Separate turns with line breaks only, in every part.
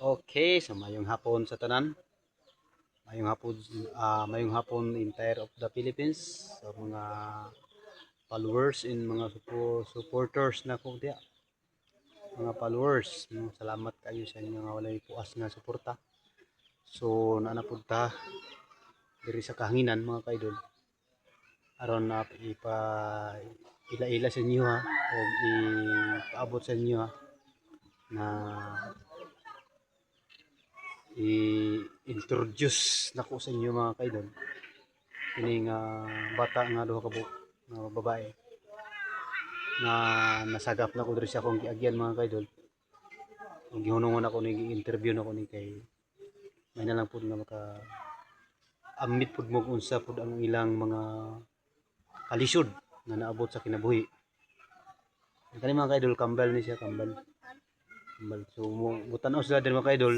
Okay, so mayong hapon sa tanan. Mayong hapon entire of the Philippines. So mga followers in mga supporters na ko diya. Mga followers, no? Salamat kayo sa inyo nga walay puas nga suporta. So naanapod ta diri sa kahanginan mga kaidol. Aron na ila-ila sa inyo ha o ipaabot sa inyo ha na i-introduce nako sa inyo mga kaidol kining bata nga duha ka nga babae nga nasagap na ko diri sa akong giagyan mga kaidol. Ang gihunongon ako ni interview na ko ni kay may na lang pud nga maka ambit pud mo kung unsa pud ang ilang mga kalisod nga naabot sa kinabuhi. Kani mga kaidol kambal ni siya kambal. So butan-os sila din mga kaidol.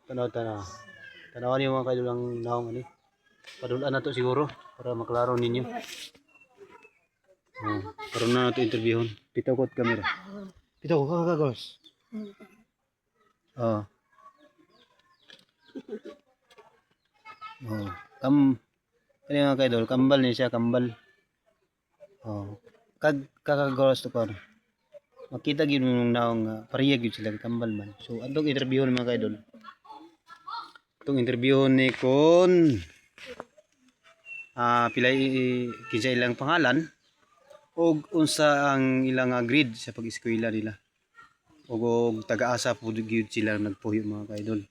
Tanawan niyo mga kaidol ang naong ani. Padulaan na to siguro para maklaro ninyo. Karon na nato interviewon. Pitaw ko kamera. Pitaw ko kagagos. Oh. Oh. Kani mga kaidol, kambal ni siya, kambal. Oh. Kakagos to par. Makita gyud mo naong pareha gyud sila kambal man. So adtong interviewon mga kaidol. Itong interviewon ni kon pilay kinsa ilang pangalan og unsa ang ilang grade sa pag-eskwela nila. Og taga-asa pud gyud sila nagpuyo mga kaidol.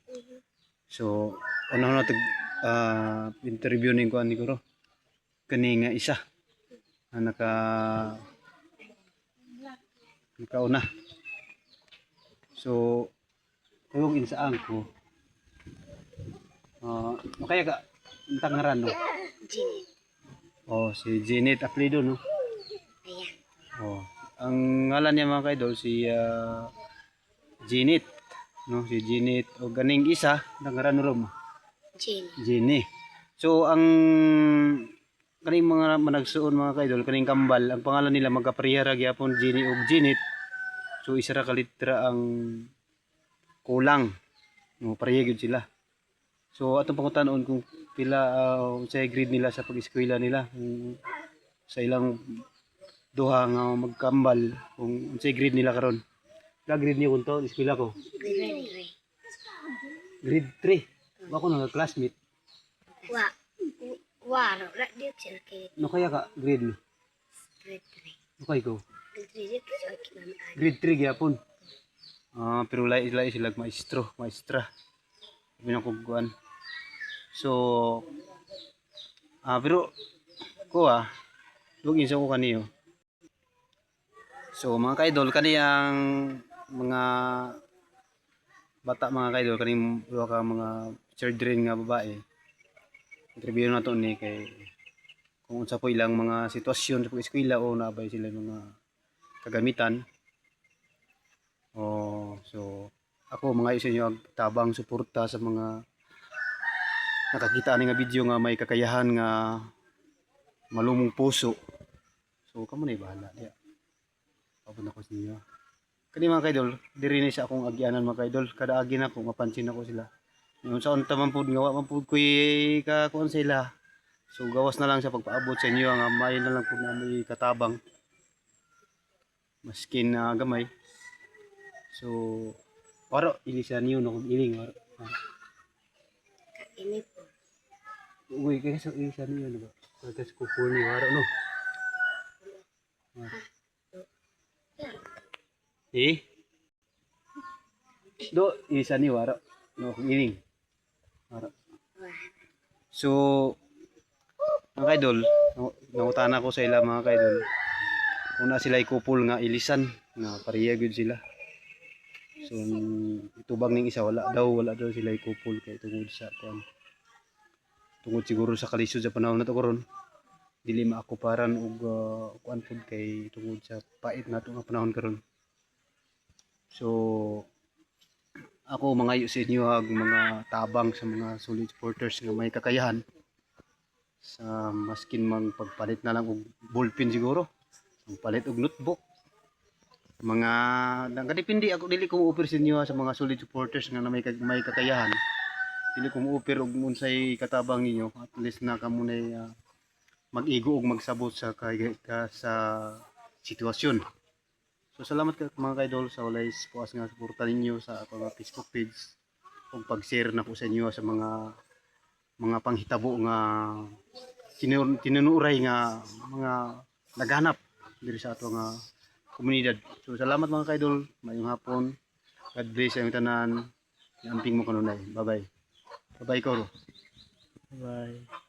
So una na interview ning kuan ni ko kani nga isa na nakauna. So kung insaan ko makaya ka untang ngaran no?
Janet.
Oh, si Janet apelyido no?
Ayan.
Oh, ang ngalan niya mga kaidol si Janet, no? Si Janet o ganing isa nangaran rom
Jenny.
Jenny. So ang kaning mga managsuon mga kaidol kaning kambal ang pangalan nila magkapareha ra gyapon Jenny ug Janet. So isa ra ka litra ang kulang. No, pareha gyud sila. So atong pangutanon kung pila sa grade nila sa pag-eskwela nila sa ilang duha nga magkambal kung unsay grade nila karon. Ka grade niyo kunto eskwela ko?
Grade
Grade 3. Ako na classmate.
Wa. Waro. Radyo sila kay
No kaya ka grade mo?
grade 3.
Okay ko.
Grade 3 dito sa akin namin.
Grade 3 gyapon. Pero lain sila maestra. Binakuguan. So pero ko lugin sa ko kaniyo. So mga kaidol kani ang mga bata mga kaidol kaning duha ka mga children nga babae. Interview na to ni kay kung unsa po ilang mga sitwasyon sa pag-eskwela o nabay sila mga kagamitan. So ako mga isa inyo tabang suporta sa mga nakakita ani nga video nga may kakayahan nga malumong puso. So kamo na bahala diya. Pabot ako sa inyo. Kani mga kaidol, diri ni sa akong agyanan mga kaidol, kada agi na ko mapansin ako sila. Yung sa unta man pud nga wa man pud kuy ka kuan sila. So gawas na lang sa pagpaabot sa inyo nga may na lang pud na may katabang. Maskin gamay. So paro ilisan niyo no kung iling waro.
Kaini po.
Uy kaya sa ilisan niyo no ba? Kasi ko po ni waro no. Do ilisan niyo waro no kung iling. Waro. So mga kaidol, nangutana ko sa ila mga kaidol. Kung na sila ikupol nga ilisan nga pareha gyud sila. So itubag ning isa wala daw sila ikupol kay tungod sa kuan. Tungod siguro sa kalisod sa panahon nato karon. Dili maakuparan og kuan pud kay tungod sa pait nato nga panahon karon. So ako mangayo sa inyo ag mga tabang sa mga solid supporters nga may kakayahan sa maskin mang pagpalit na lang og ballpen siguro, pagpalit og notebook mga nakadepende ako dili ko mo-offer sa inyo sa mga solid supporters nga na may kakayahan. Dili ko mo-offer og unsay katabang ninyo, at least na kamo na mag-igo og magsabot sa sa sitwasyon. So salamat mga kaidol sa walay puas nga suporta ninyo sa akong mga Facebook page ug pag-share na ko sa inyo sa mga panghitabo nga tinunuray nga mga naghanap diri sa ato nga komunidad. So salamat mga kaidol, mayong hapon. God bless sa inyong tanan. Amping mo kanunay. Bye bye. Bye bye Koro.
Bye.